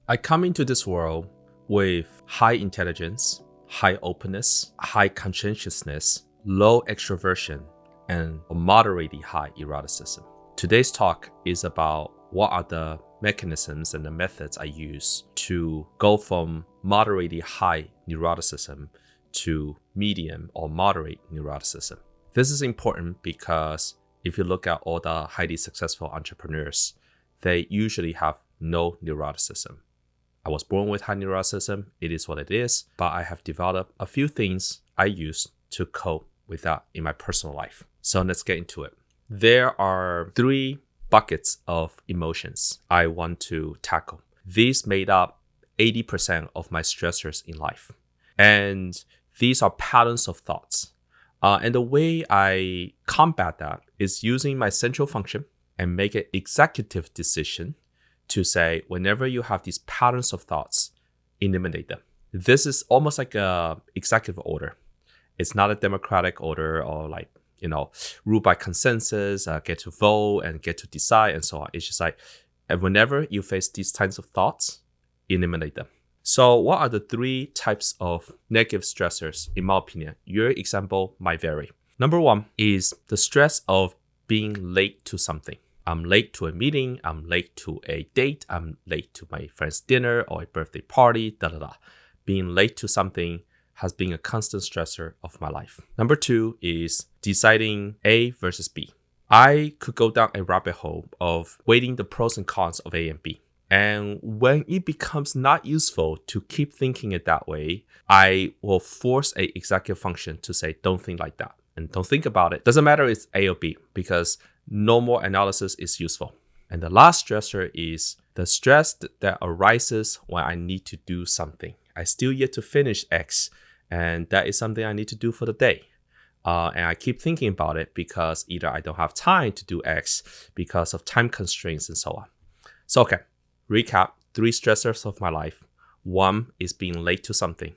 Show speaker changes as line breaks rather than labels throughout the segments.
I come into this world with high intelligence, high openness, high conscientiousness, low extroversion, and a moderately high eroticism. Today's talk is about what are the mechanisms and the methods I use to go from moderately high neuroticism to medium or moderate neuroticism. This is important because if you look at all the highly successful entrepreneurs, they usually have no neuroticism. I was born with high neuroticism, it is what it is, but I have developed a few things I use to cope with that in my personal life. So let's get into it. There are 3 buckets of emotions I want to tackle. These made up 80% of my stressors in life. And these are patterns of thoughts. And the way I combat that is using my central function and make an executive decision to say, whenever you have these patterns of thoughts, eliminate them. This is almost like a executive order. It's not a democratic order or rule by consensus, get to vote and get to decide and so on. It's just like, and whenever you face these kinds of thoughts, eliminate them. So what are the 3 types of negative stressors, in my opinion? Your example might vary. Number 1 is the stress of being late to something. I'm late to a meeting, I'm late to a date, I'm late to my friend's dinner or a birthday party, Being late to something has been a constant stressor of my life. Number 2 is deciding A versus B. I could go down a rabbit hole of weighing the pros and cons of A and B. And when it becomes not useful to keep thinking it that way, I will force a executive function to say, don't think like that and don't think about it. Doesn't matter if it's A or B because no more analysis is useful. And the last stressor is the stress that arises when I need to do something. I still yet to finish X, and that is something I need to do for the day. And I keep thinking about it because either I don't have time to do X because of time constraints and so on. So, okay, recap 3 stressors of my life. 1 is being late to something.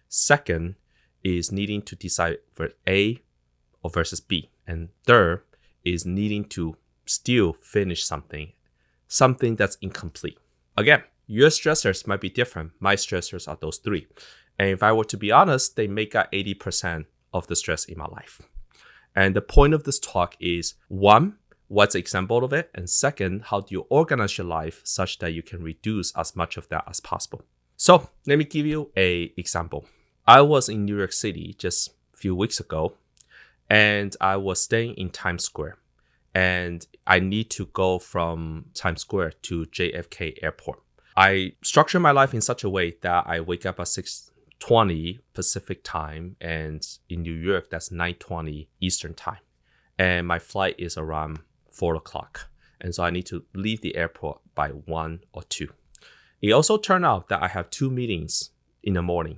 2nd is needing to decide for A or versus B. And 3rd is needing to still finish something that's incomplete. Again, your stressors might be different. My stressors are those 3. And if I were to be honest, they make up 80% of the stress in my life. And the point of this talk is 1, what's the example of it? And 2nd, how do you organize your life such that you can reduce as much of that as possible? So let me give you an example. I was in New York City just a few weeks ago, and I was staying in Times Square. And I need to go from Times Square to JFK Airport. I structure my life in such a way that I wake up at 6:20 Pacific time, and in New York, that's 9:20 Eastern time. And my flight is around 4 o'clock. And so I need to leave the airport by 1 or 2. It also turned out that I have 2 meetings in the morning.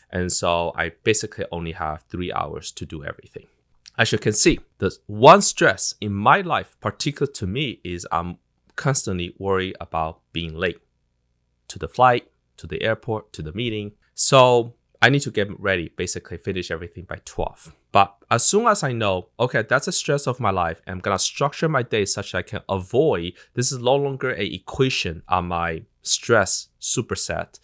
And so I basically only have 3 hours to do everything. As you can see, the one stress in my life, particular to me, is I'm constantly worried about being late to the flight, to the airport, to the meeting. So I need to get ready, basically finish everything by 12. But as soon as I know, okay, that's a stress of my life, I'm going to structure my day such that I can avoid, this is no longer an equation on my stress superset.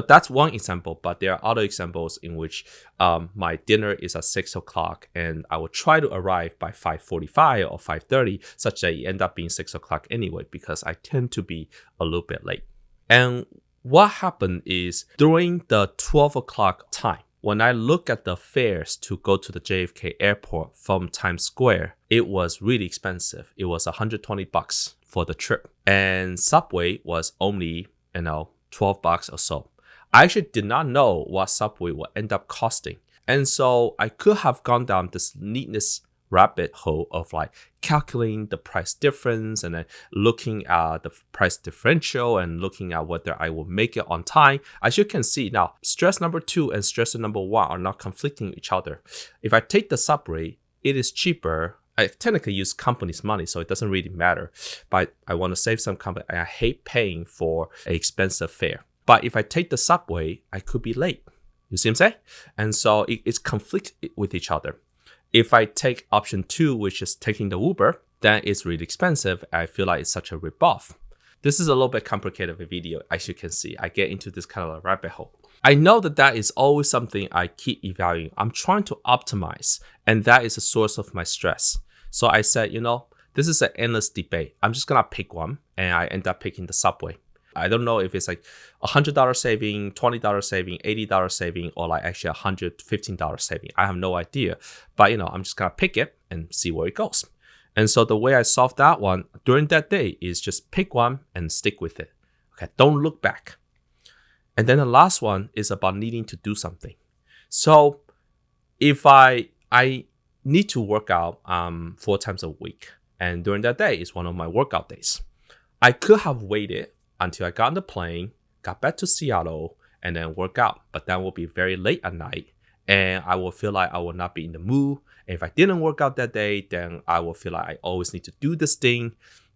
That's one example, but there are other examples in which my dinner is at 6 o'clock and I will try to arrive by 5:45 or 5:30 such that it end up being 6 o'clock anyway because I tend to be a little bit late. And what happened is during the 12 o'clock time, when I look at the fares to go to the JFK airport from Times Square, it was really expensive. It was $120 for the trip. And Subway was only, $12 or so. I actually did not know what Subway would end up costing. And so I could have gone down this neatness rabbit hole of calculating the price difference and then looking at the price differential and looking at whether I will make it on time. As you can see now, stress number 2 and stress number 1 are not conflicting with each other. If I take the Subway, it is cheaper. I technically use company's money, so it doesn't really matter. But I want to save some company. I hate paying for an expensive fare. But if I take the Subway, I could be late. You see what I'm saying? And so it's conflict with each other. If I take option 2, which is taking the Uber, then it's really expensive. I feel like it's such a ripoff. This is a little bit complicated of a video, as you can see. I get into this kind of a rabbit hole. I know that is always something I keep evaluating. I'm trying to optimize, and that is a source of my stress. So I said, this is an endless debate. I'm just gonna pick one, and I end up picking the Subway. I don't know if it's like $100 saving, $20 saving, $80 saving, or like actually $115 saving. I have no idea, but I'm just gonna pick it and see where it goes. And so the way I solved that one during that day is just pick one and stick with it. Okay, don't look back. And then the last one is about needing to do something. So if I need to work out 4 times a week, and during that day is one of my workout days, I could have waited until I got on the plane, got back to Seattle, and then work out. But that will be very late at night, and I will feel like I will not be in the mood. And if I didn't work out that day, then I will feel like I always need to do this thing,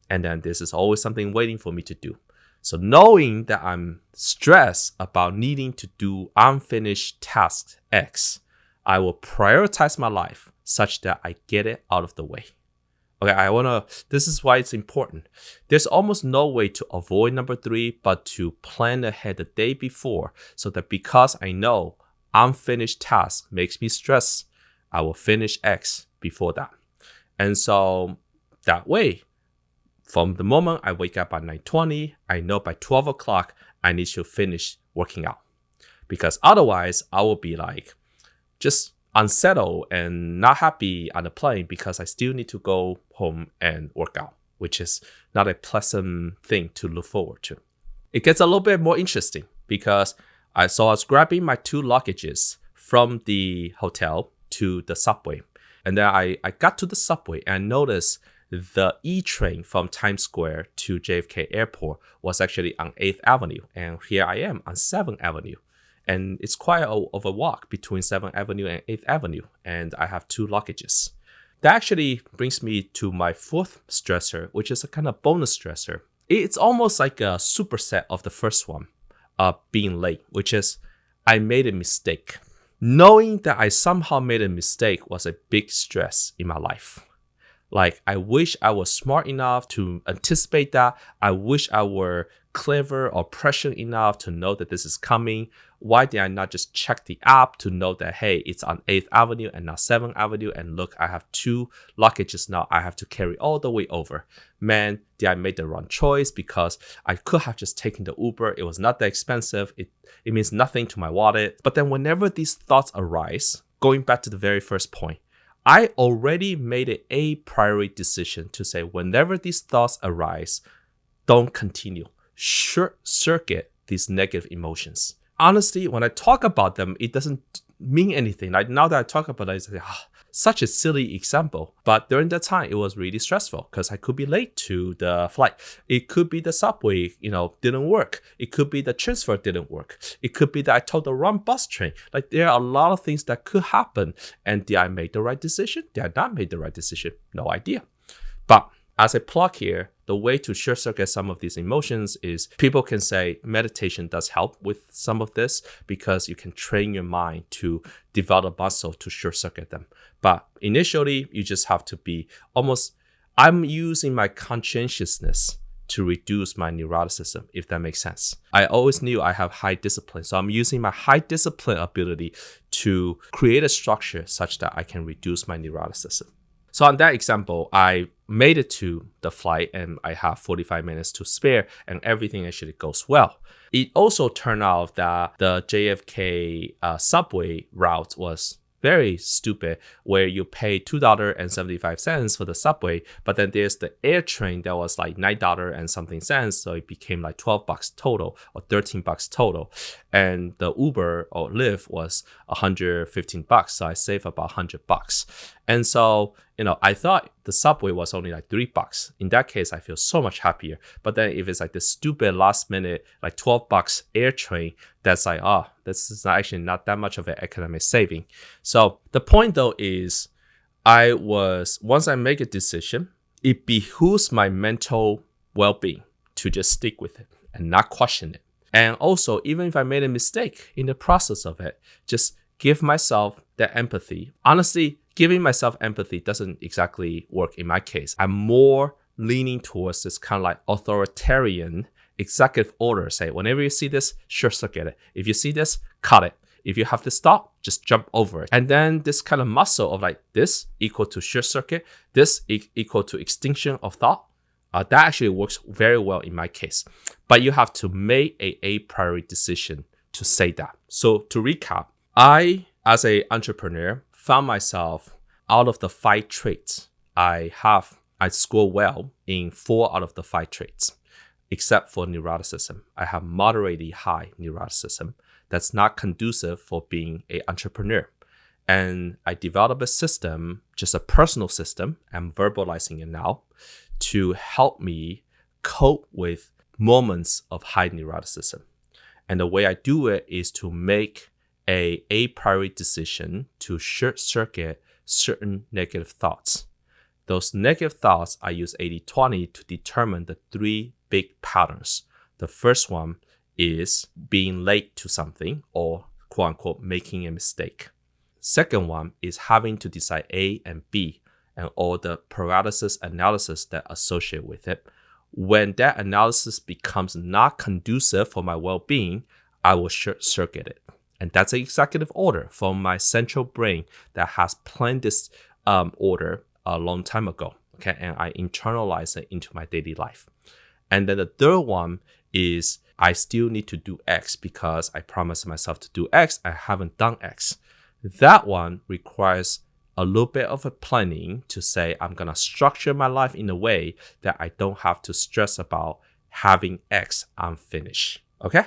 and then this is always something waiting for me to do. So knowing that I'm stressed about needing to do unfinished task X, I will prioritize my life such that I get it out of the way. Okay, this is why it's important. There's almost no way to avoid number 3, but to plan ahead the day before, so that because I know unfinished task makes me stress, I will finish X before that. And so that way, from the moment I wake up at 9:20, I know by 12 o'clock, I need to finish working out. Because otherwise, I will be like, just unsettled and not happy on the plane because I still need to go home and work out, which is not a pleasant thing to look forward to. It gets a little bit more interesting because I was grabbing my 2 luggages from the hotel to the subway. And then I got to the subway and noticed the E train from Times Square to JFK Airport was actually on 8th Avenue. And here I am on 7th Avenue. And it's quite of a walk between 7th Avenue and 8th Avenue. And I have 2 luggages. That actually brings me to my 4th stressor, which is a kind of bonus stressor. It's almost like a superset of the first one, being late, which is I made a mistake. Knowing that I somehow made a mistake was a big stress in my life. Like, I wish I was smart enough to anticipate that. I wish I were clever or prescient enough to know that this is coming. Why did I not just check the app to know that, hey, it's on 8th Avenue and not 7th Avenue? And look, I have 2 luggages now I have to carry all the way over. Man, did I make the wrong choice? Because I could have just taken the Uber. It was not that expensive. It means nothing to my wallet. But then whenever these thoughts arise, going back to the very first point, I already made a priori decision to say, whenever these thoughts arise, don't continue. Short circuit these negative emotions. Honestly, when I talk about them, it doesn't mean anything. Like, now that I talk about it, I say, such a silly example. But during that time, it was really stressful because I could be late to the flight. It could be the subway, didn't work. It could be the transfer didn't work. It could be that I took the wrong bus train. Like, there are a lot of things that could happen. And did I make the right decision? Did I not make the right decision? No idea. But as a plug here, the way to short circuit some of these emotions is people can say meditation does help with some of this because you can train your mind to develop muscle to short circuit them. But initially, you just have to be I'm using my conscientiousness to reduce my neuroticism, if that makes sense. I always knew I have high discipline. So I'm using my high discipline ability to create a structure such that I can reduce my neuroticism. So on that example, I made it to the flight and I have 45 minutes to spare and everything actually goes well. It also turned out that the JFK subway route was very stupid, where you pay $2.75 for the subway, but then there's the air train that was like $9 and something cents, so it became like $12 total or $13 total, and the Uber or Lyft was $115, so I saved about $100. And so, I thought the subway was only like $3. In that case, I feel so much happier. But then if it's like the stupid last minute, like $12 air train, that's like, this is actually not that much of an economic saving. So the point though is once I make a decision, it behooves my mental well-being to just stick with it and not question it. And also, even if I made a mistake in the process of it, just give myself that empathy. Honestly, giving myself empathy doesn't exactly work in my case. I'm more leaning towards this kind of like authoritarian executive order. Say, whenever you see this, short circuit it. If you see this, cut it. If you have to stop, just jump over it. And then this kind of muscle of like this equal to short circuit, this equal to extinction of thought, that actually works very well in my case. But you have to make a priori decision to say that. So to recap, I, as an entrepreneur, found myself out of the 5 traits I score well in 4 out of the 5 traits, except for neuroticism. I have moderately high neuroticism. That's not conducive for being an entrepreneur. And I developed a system, just a personal system, I'm verbalizing it now, to help me cope with moments of high neuroticism. And the way I do it is to make a priori decision to short circuit certain negative thoughts. Those negative thoughts, I use 80-20 to determine the 3 big patterns. The first one is being late to something, or quote unquote making a mistake. Second one is having to decide A and B and all the paralysis analysis that associate with it. When that analysis becomes not conducive for my well-being, I will short circuit it. And that's an executive order from my central brain that has planned this order a long time ago. Okay, and I internalize it into my daily life. And then the third one is I still need to do X because I promised myself to do X. I haven't done X. That one requires a little bit of a planning to say I'm going to structure my life in a way that I don't have to stress about having X unfinished. Okay?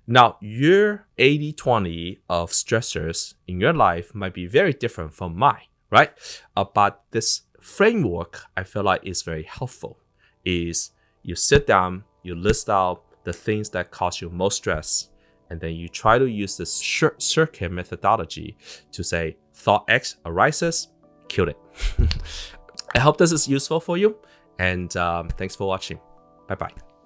Now, your 80-20 of stressors in your life might be very different from mine, right? But this framework I feel like is very helpful. Is you sit down, you list out the things that cause you most stress, and then you try to use this short circuit methodology to say, thought X arises, kill it. I hope this is useful for you, and thanks for watching. Bye-bye.